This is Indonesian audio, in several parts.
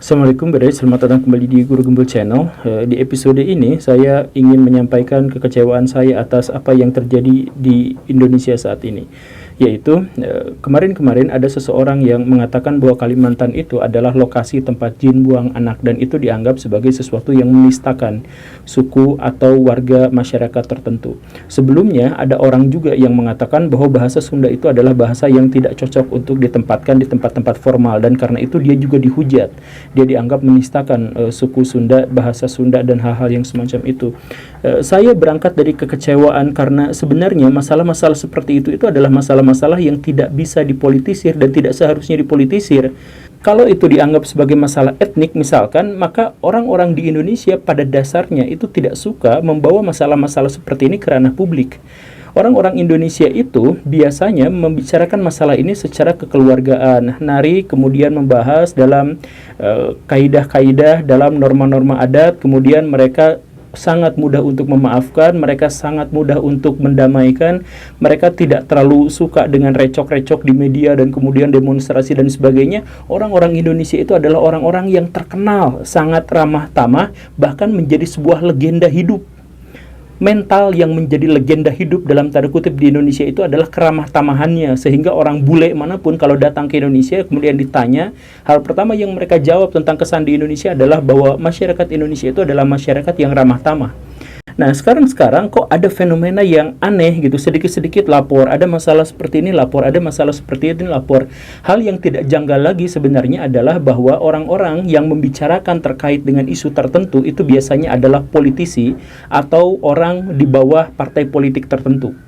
Assalamualaikum, selamat datang kembali di Guru Gembul Channel. Di episode ini saya ingin menyampaikan kekecewaan saya atas apa yang terjadi di Indonesia saat ini. Yaitu kemarin-kemarin ada seseorang yang mengatakan bahwa Kalimantan itu adalah lokasi tempat jin buang anak, dan itu dianggap sebagai sesuatu yang menistakan suku atau warga masyarakat tertentu. Sebelumnya ada orang juga yang mengatakan bahwa bahasa Sunda itu adalah bahasa yang tidak cocok untuk ditempatkan di tempat-tempat formal, dan karena itu dia juga dihujat. Dia dianggap menistakan suku Sunda, bahasa Sunda, dan hal-hal yang semacam itu. Saya berangkat dari kekecewaan karena sebenarnya masalah-masalah seperti itu adalah masalah yang tidak bisa dipolitisir dan tidak seharusnya dipolitisir. Kalau itu dianggap sebagai masalah etnik misalkan, maka orang-orang di Indonesia pada dasarnya itu tidak suka membawa masalah-masalah seperti ini ke ranah publik. Orang-orang Indonesia itu biasanya membicarakan masalah ini secara kekeluargaan, kemudian membahas dalam kaidah-kaidah, dalam norma-norma adat, kemudian mereka sangat mudah untuk memaafkan, mereka sangat mudah untuk mendamaikan, mereka tidak terlalu suka dengan recok-recok di media dan kemudian demonstrasi dan sebagainya. Orang-orang Indonesia itu adalah orang-orang yang terkenal sangat ramah tamah, bahkan menjadi sebuah legenda hidup. Mental yang menjadi legenda hidup dalam tanda kutip di Indonesia itu adalah keramah tamahannya, sehingga orang bule manapun kalau datang ke Indonesia kemudian ditanya, hal pertama yang mereka jawab tentang kesan di Indonesia adalah bahwa masyarakat Indonesia itu adalah masyarakat yang ramah tamah. Nah, sekarang kok ada fenomena yang aneh gitu, sedikit-sedikit lapor, ada masalah seperti ini lapor, ada masalah seperti ini lapor. Hal yang tidak janggal lagi sebenarnya adalah bahwa orang-orang yang membicarakan terkait dengan isu tertentu itu biasanya adalah politisi atau orang di bawah partai politik tertentu.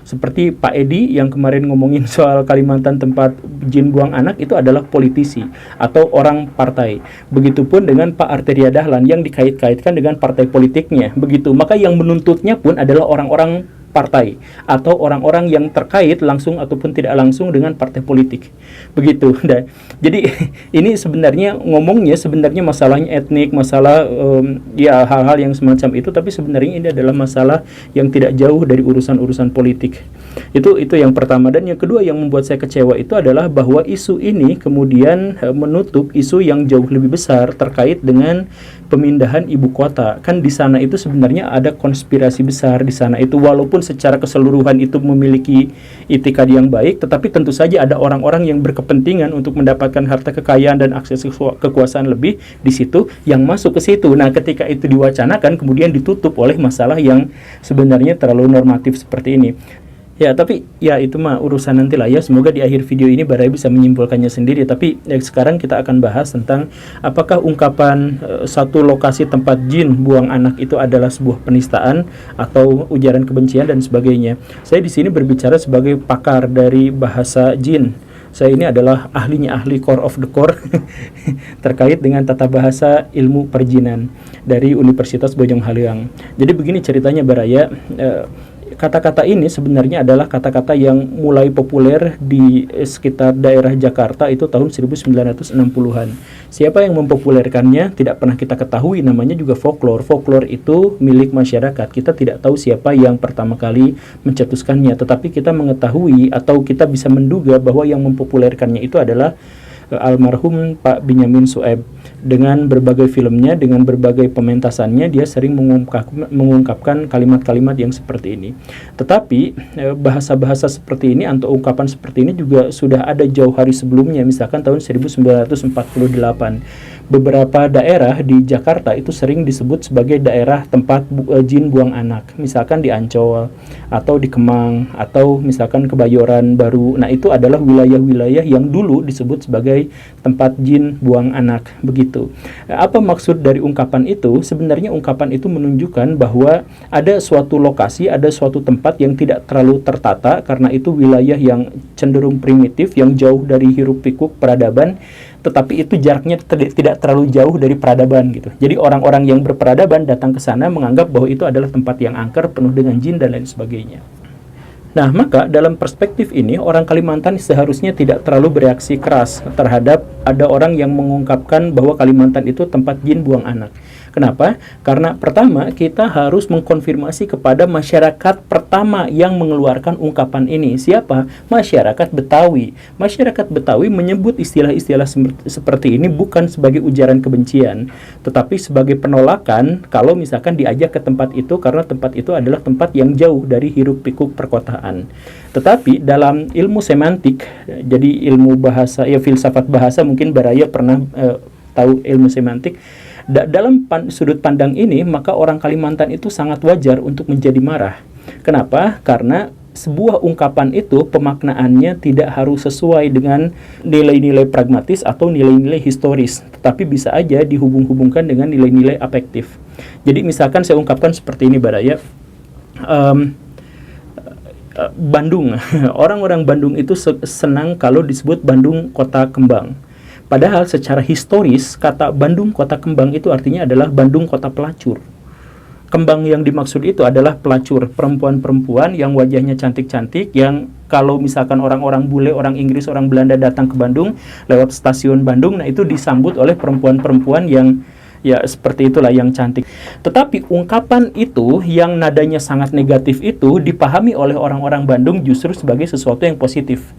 Seperti Pak Edi yang kemarin ngomongin soal Kalimantan tempat jin buang anak, itu adalah politisi atau orang partai. Begitupun dengan Pak Arteria Dahlan yang dikait-kaitkan dengan partai politiknya. Begitu, maka yang menuntutnya pun adalah orang-orang partai atau orang-orang yang terkait langsung ataupun tidak langsung dengan partai politik. Begitu. Jadi ini sebenarnya ngomongnya sebenarnya masalahnya etnik, masalah ya hal-hal yang semacam itu, tapi sebenarnya ini adalah masalah yang tidak jauh dari urusan-urusan politik. Itu yang pertama. Dan yang kedua yang membuat saya kecewa itu adalah bahwa isu ini kemudian menutup isu yang jauh lebih besar terkait dengan pemindahan ibu kota. Kan di sana itu sebenarnya ada konspirasi besar di sana itu, walaupun secara keseluruhan itu memiliki itikad yang baik, tetapi tentu saja ada orang-orang yang berkepentingan untuk mendapatkan harta kekayaan dan akses kekuasaan lebih di situ yang masuk ke situ. Nah, ketika itu diwacanakan kemudian ditutup oleh masalah yang sebenarnya terlalu normatif seperti ini. Ya, tapi ya itu mah urusan nanti lah ya. Semoga di akhir video ini Barai bisa menyimpulkannya sendiri. Tapi sekarang kita akan bahas tentang apakah ungkapan satu lokasi tempat jin buang anak itu adalah sebuah penistaan atau ujaran kebencian dan sebagainya. Saya di sini berbicara sebagai pakar dari bahasa jin. Saya ini adalah ahli core of the core terkait dengan tata bahasa ilmu perjinan dari Universitas Bojong Haleang. Jadi begini ceritanya Baraya. Kata-kata ini sebenarnya adalah kata-kata yang mulai populer di sekitar daerah Jakarta itu tahun 1960-an. Siapa yang mempopulerkannya tidak pernah kita ketahui, namanya juga folklore. Folklore itu milik masyarakat. Kita tidak tahu siapa yang pertama kali mencetuskannya, tetapi kita mengetahui atau kita bisa menduga bahwa yang mempopulerkannya itu adalah almarhum Pak Benyamin Sueb. Dengan berbagai filmnya, dengan berbagai pementasannya, dia sering mengungkapkan kalimat-kalimat yang seperti ini. Tetapi bahasa-bahasa seperti ini atau ungkapan seperti ini juga sudah ada jauh hari sebelumnya, misalkan tahun 1948. Beberapa daerah di Jakarta itu sering disebut sebagai daerah tempat jin buang anak, misalkan di Ancol atau di Kemang atau misalkan Kebayoran Baru. Nah, itu adalah wilayah-wilayah yang dulu disebut sebagai tempat jin buang anak. Begitu. Apa maksud dari ungkapan itu? Sebenarnya ungkapan itu menunjukkan bahwa ada suatu lokasi, ada suatu tempat yang tidak terlalu tertata, karena itu wilayah yang cenderung primitif, yang jauh dari hiruk pikuk peradaban, tetapi itu jaraknya tidak terlalu jauh dari peradaban gitu. Jadi orang-orang yang berperadaban datang ke sana menganggap bahwa itu adalah tempat yang angker, penuh dengan jin dan lain sebagainya. Nah, maka dalam perspektif ini orang Kalimantan seharusnya tidak terlalu bereaksi keras terhadap ada orang yang mengungkapkan bahwa Kalimantan itu tempat jin buang anak. Kenapa? Karena pertama, kita harus mengkonfirmasi kepada masyarakat pertama yang mengeluarkan ungkapan ini. Siapa? Masyarakat Betawi. Masyarakat Betawi menyebut istilah-istilah seperti ini bukan sebagai ujaran kebencian, tetapi sebagai penolakan kalau misalkan diajak ke tempat itu, karena tempat itu adalah tempat yang jauh dari hiruk-pikuk perkotaan. Tetapi dalam ilmu semantik, jadi ilmu bahasa, ya filsafat bahasa, mungkin Baraya pernah tahu ilmu semantik. Dalam sudut pandang ini, maka orang Kalimantan itu sangat wajar untuk menjadi marah. Kenapa? Karena sebuah ungkapan itu pemaknaannya tidak harus sesuai dengan nilai-nilai pragmatis atau nilai-nilai historis, tetapi bisa aja dihubung-hubungkan dengan nilai-nilai afektif. Jadi misalkan saya ungkapkan seperti ini, Baraya, Bandung, orang-orang Bandung itu senang kalau disebut Bandung kota kembang. Padahal secara historis, kata Bandung kota kembang itu artinya adalah Bandung kota pelacur. Kembang yang dimaksud itu adalah pelacur, perempuan-perempuan yang wajahnya cantik-cantik, yang kalau misalkan orang-orang bule, orang Inggris, orang Belanda datang ke Bandung lewat stasiun Bandung, nah itu disambut oleh perempuan-perempuan yang ya seperti itulah, yang cantik. Tetapi ungkapan itu yang nadanya sangat negatif itu dipahami oleh orang-orang Bandung justru sebagai sesuatu yang positif.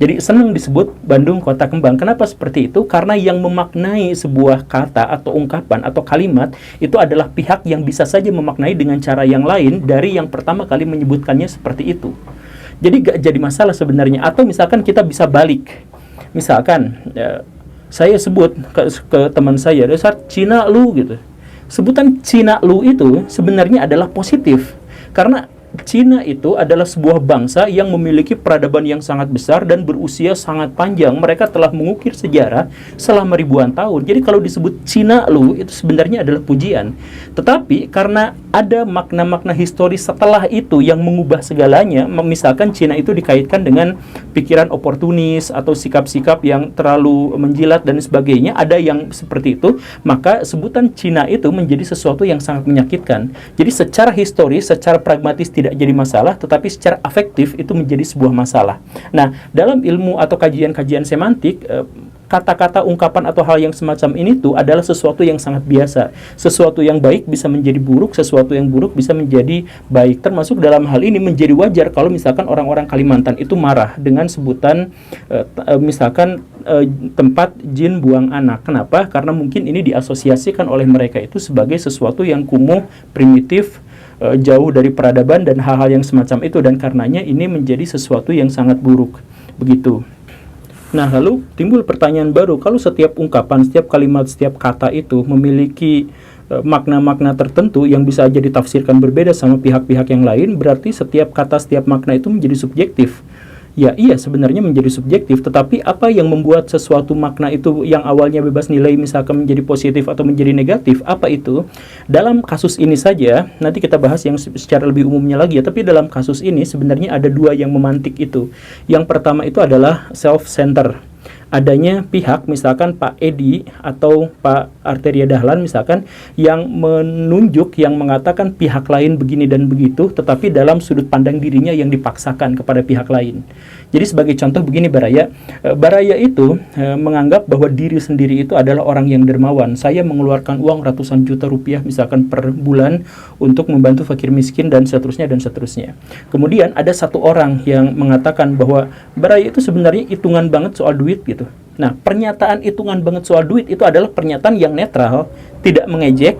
Jadi senang disebut Bandung kota kembang. Kenapa seperti itu? Karena yang memaknai sebuah kata atau ungkapan atau kalimat itu adalah pihak yang bisa saja memaknai dengan cara yang lain dari yang pertama kali menyebutkannya seperti itu. Jadi gak jadi masalah sebenarnya. Atau misalkan kita bisa balik. Misalkan saya sebut ke teman saya, dasar Cina lu gitu. Sebutan Cina lu itu sebenarnya adalah positif. Karena Cina itu adalah sebuah bangsa yang memiliki peradaban yang sangat besar dan berusia sangat panjang. Mereka telah mengukir sejarah selama ribuan tahun. Jadi kalau disebut Cina lu, itu sebenarnya adalah pujian. Tetapi karena ada makna-makna historis setelah itu yang mengubah segalanya, misalkan Cina itu dikaitkan dengan pikiran oportunis atau sikap-sikap yang terlalu menjilat dan sebagainya, ada yang seperti itu, maka sebutan Cina itu menjadi sesuatu yang sangat menyakitkan. Jadi secara historis, secara pragmatis tidak jadi masalah, tetapi secara afektif itu menjadi sebuah masalah. Nah, dalam ilmu atau kajian-kajian semantik, kata-kata, ungkapan atau hal yang semacam ini tuh adalah sesuatu yang sangat biasa. Sesuatu yang baik bisa menjadi buruk, sesuatu yang buruk bisa menjadi baik. Termasuk dalam hal ini menjadi wajar kalau misalkan orang-orang Kalimantan itu marah dengan sebutan misalkan tempat jin buang anak. Kenapa? Karena mungkin ini diasosiasikan oleh mereka itu sebagai sesuatu yang kumuh, primitif, jauh dari peradaban dan hal-hal yang semacam itu, dan karenanya ini menjadi sesuatu yang sangat buruk. Begitu. Nah, lalu timbul pertanyaan baru, kalau setiap ungkapan, setiap kalimat, setiap kata itu memiliki makna-makna tertentu yang bisa aja ditafsirkan berbeda sama pihak-pihak yang lain, berarti setiap kata, setiap makna itu menjadi subjektif. Ya iya, sebenarnya menjadi subjektif, tetapi apa yang membuat sesuatu makna itu yang awalnya bebas nilai misalkan menjadi positif atau menjadi negatif? Apa itu? Dalam kasus ini saja, nanti kita bahas yang secara lebih umumnya lagi ya, tapi dalam kasus ini sebenarnya ada dua yang memantik itu. Yang pertama itu adalah self-center. Adanya pihak, misalkan Pak Edi atau Pak Arteria Dahlan misalkan, yang menunjuk, yang mengatakan pihak lain begini dan begitu, tetapi dalam sudut pandang dirinya yang dipaksakan kepada pihak lain. Jadi sebagai contoh begini, Baraya itu menganggap bahwa diri sendiri itu adalah orang yang dermawan. Saya mengeluarkan uang ratusan juta rupiah misalkan per bulan untuk membantu fakir miskin dan seterusnya dan seterusnya. Kemudian ada satu orang yang mengatakan bahwa Baraya itu sebenarnya hitungan banget soal duit gitu. Nah, pernyataan hitungan banget soal duit itu adalah pernyataan yang netral, tidak mengejek,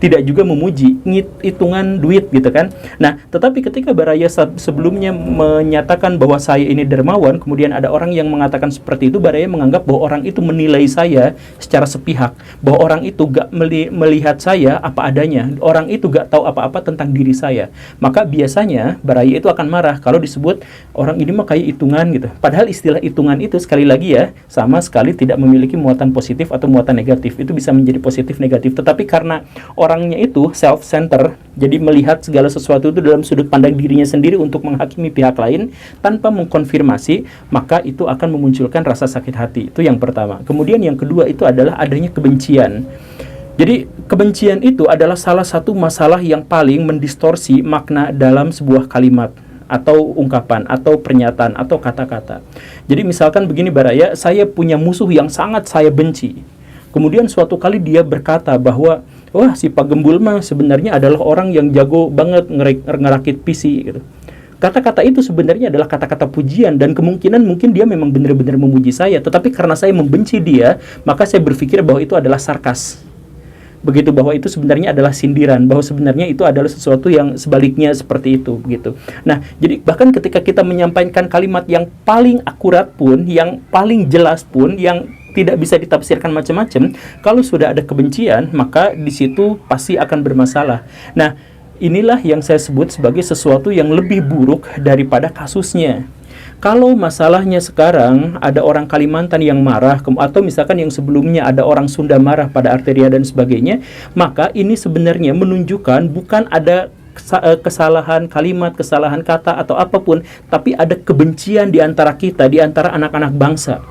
tidak juga memuji, hitungan duit gitu kan. Nah, tetapi ketika Baraya sebelumnya menyatakan bahwa saya ini dermawan, kemudian ada orang yang mengatakan seperti itu, Baraya menganggap bahwa orang itu menilai saya secara sepihak, bahwa orang itu gak melihat saya apa adanya, orang itu gak tahu apa-apa tentang diri saya. Maka biasanya Baraya itu akan marah kalau disebut orang ini mah kayak hitungan gitu. Padahal istilah hitungan itu sekali lagi ya, sama sekali tidak memiliki muatan positif atau muatan negatif. Itu bisa menjadi positif negatif, tetapi karena orangnya itu self-center, jadi melihat segala sesuatu itu dalam sudut pandang dirinya sendiri untuk menghakimi pihak lain tanpa mengkonfirmasi, maka itu akan memunculkan rasa sakit hati. Itu yang pertama. Kemudian yang kedua itu adalah adanya kebencian. Jadi kebencian itu adalah salah satu masalah yang paling mendistorsi makna dalam sebuah kalimat atau ungkapan atau pernyataan atau kata-kata. Jadi misalkan begini Baraya, saya punya musuh yang sangat saya benci. Kemudian suatu kali dia berkata bahwa wah si Pak Gembul mah sebenarnya adalah orang yang jago banget ngerakit PC gitu. Kata-kata itu sebenarnya adalah kata-kata pujian, dan kemungkinan mungkin dia memang benar-benar memuji saya, tetapi karena saya membenci dia, maka saya berpikir bahwa itu adalah sarkas. Begitu, bahwa itu sebenarnya adalah sindiran, bahwa sebenarnya itu adalah sesuatu yang sebaliknya seperti itu begitu. Nah, jadi bahkan ketika kita menyampaikan kalimat yang paling akurat pun, yang paling jelas pun, yang tidak bisa ditafsirkan macam-macam, kalau sudah ada kebencian, maka di situ pasti akan bermasalah. Nah, inilah yang saya sebut sebagai sesuatu yang lebih buruk daripada kasusnya. Kalau masalahnya sekarang ada orang Kalimantan yang marah, atau misalkan yang sebelumnya ada orang Sunda marah pada Arteria dan sebagainya, maka ini sebenarnya menunjukkan bukan ada kesalahan kalimat, kesalahan kata atau apapun, tapi ada kebencian di antara kita, di antara anak-anak bangsa.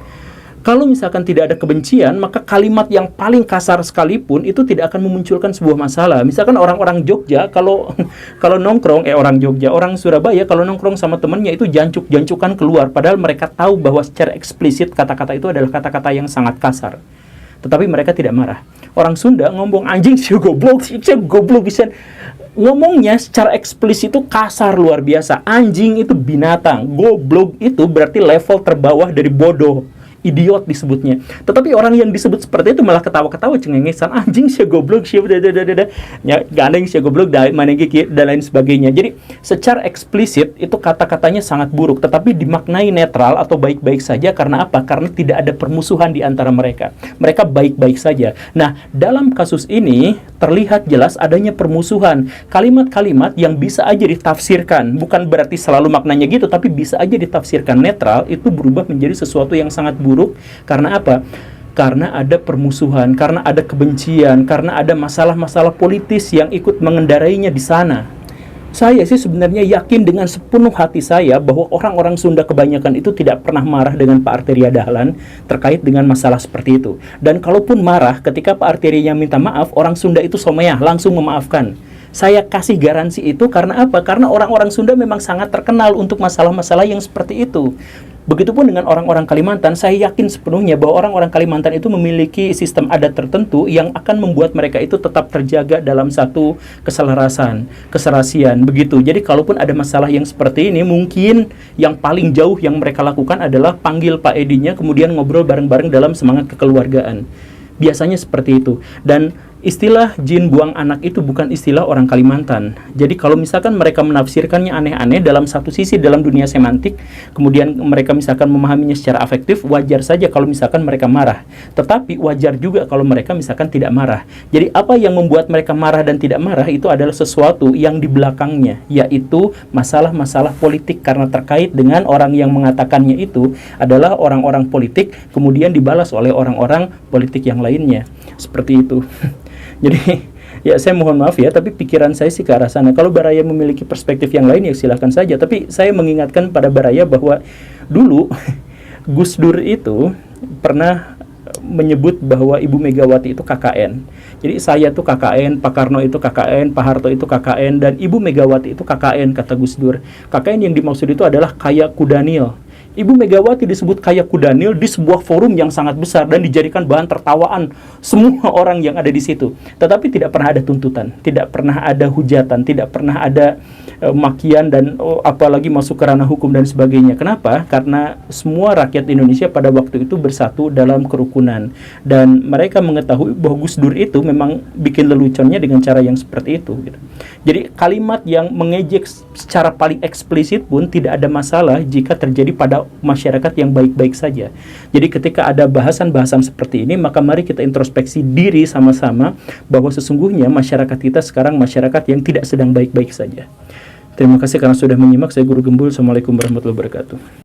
Kalau misalkan tidak ada kebencian, maka kalimat yang paling kasar sekalipun itu tidak akan memunculkan sebuah masalah. Misalkan orang-orang Jogja kalau nongkrong, orang Jogja, orang Surabaya kalau nongkrong sama temennya itu jancuk-jancukan keluar, padahal mereka tahu bahwa secara eksplisit kata-kata itu adalah kata-kata yang sangat kasar. Tetapi mereka tidak marah. Orang Sunda ngomong anjing si goblok, bisa ngomongnya secara eksplisit itu kasar luar biasa. Anjing itu binatang, goblok itu berarti level terbawah dari bodoh. Idiot disebutnya. Tetapi orang yang disebut seperti itu malah ketawa-ketawa cengengesan, anjing sih goblok sih ya gandeng sih goblok dan lain sebagainya. Jadi secara eksplisit itu kata-katanya sangat buruk, tetapi dimaknai netral atau baik-baik saja. Karena apa? Karena tidak ada permusuhan di antara mereka. Mereka baik-baik saja. Nah, dalam kasus ini terlihat jelas adanya permusuhan. Kalimat-kalimat yang bisa aja ditafsirkan, bukan berarti selalu maknanya gitu, tapi bisa aja ditafsirkan netral, itu berubah menjadi sesuatu yang sangat buruk. Karena apa? Karena ada permusuhan, karena ada kebencian, karena ada masalah-masalah politis yang ikut mengendarainya di sana. Saya sih sebenarnya yakin dengan sepenuh hati saya bahwa orang-orang Sunda kebanyakan itu tidak pernah marah dengan Pak Arteria Dahlan terkait dengan masalah seperti itu. Dan kalaupun marah, ketika Pak Arterianya minta maaf, orang Sunda itu someah, langsung memaafkan. Saya kasih garansi itu karena apa? Karena orang-orang Sunda memang sangat terkenal untuk masalah-masalah yang seperti itu. Begitupun dengan orang-orang Kalimantan, saya yakin sepenuhnya bahwa orang-orang Kalimantan itu memiliki sistem adat tertentu yang akan membuat mereka itu tetap terjaga dalam satu keselarasan, keserasian, begitu. Jadi kalaupun ada masalah yang seperti ini, mungkin yang paling jauh yang mereka lakukan adalah panggil Pak Edinya, kemudian ngobrol bareng-bareng dalam semangat kekeluargaan. Biasanya seperti itu. Dan istilah jin buang anak itu bukan istilah orang Kalimantan. Jadi kalau misalkan mereka menafsirkannya aneh-aneh dalam satu sisi dalam dunia semantik, kemudian mereka misalkan memahaminya secara afektif, wajar saja kalau misalkan mereka marah. Tetapi wajar juga kalau mereka misalkan tidak marah. Jadi apa yang membuat mereka marah dan tidak marah itu adalah sesuatu yang di belakangnya, yaitu masalah-masalah politik, karena terkait dengan orang yang mengatakannya itu adalah orang-orang politik, kemudian dibalas oleh orang-orang politik yang lainnya. Seperti itu. Jadi ya saya mohon maaf ya, tapi pikiran saya sih ke arah sana. Kalau Baraya memiliki perspektif yang lain ya silahkan saja. Tapi saya mengingatkan pada Baraya bahwa dulu Gus Dur itu pernah menyebut bahwa Ibu Megawati itu KKN. Jadi saya tuh KKN, Pak Karno itu KKN, Pak Harto itu KKN, dan Ibu Megawati itu KKN, kata Gus Dur. KKN yang dimaksud itu adalah Kaya Kudanil. Ibu Megawati disebut Kaya Kudanil di sebuah forum yang sangat besar dan dijadikan bahan tertawaan semua orang yang ada di situ. Tetapi tidak pernah ada tuntutan, tidak pernah ada hujatan, tidak pernah ada makian dan apalagi masuk ke ranah hukum dan sebagainya. Kenapa? Karena semua rakyat Indonesia pada waktu itu bersatu dalam kerukunan, dan mereka mengetahui bahwa Gus Dur itu memang bikin leluconnya dengan cara yang seperti itu gitu. Jadi kalimat yang mengejek secara paling eksplisit pun tidak ada masalah jika terjadi pada masyarakat yang baik-baik saja. Jadi ketika ada bahasan-bahasan seperti ini, maka mari kita introspeksi diri sama-sama bahwa sesungguhnya masyarakat kita sekarang masyarakat yang tidak sedang baik-baik saja. Terima kasih karena sudah menyimak. Saya Guru Gembul. Assalamualaikum warahmatullahi wabarakatuh.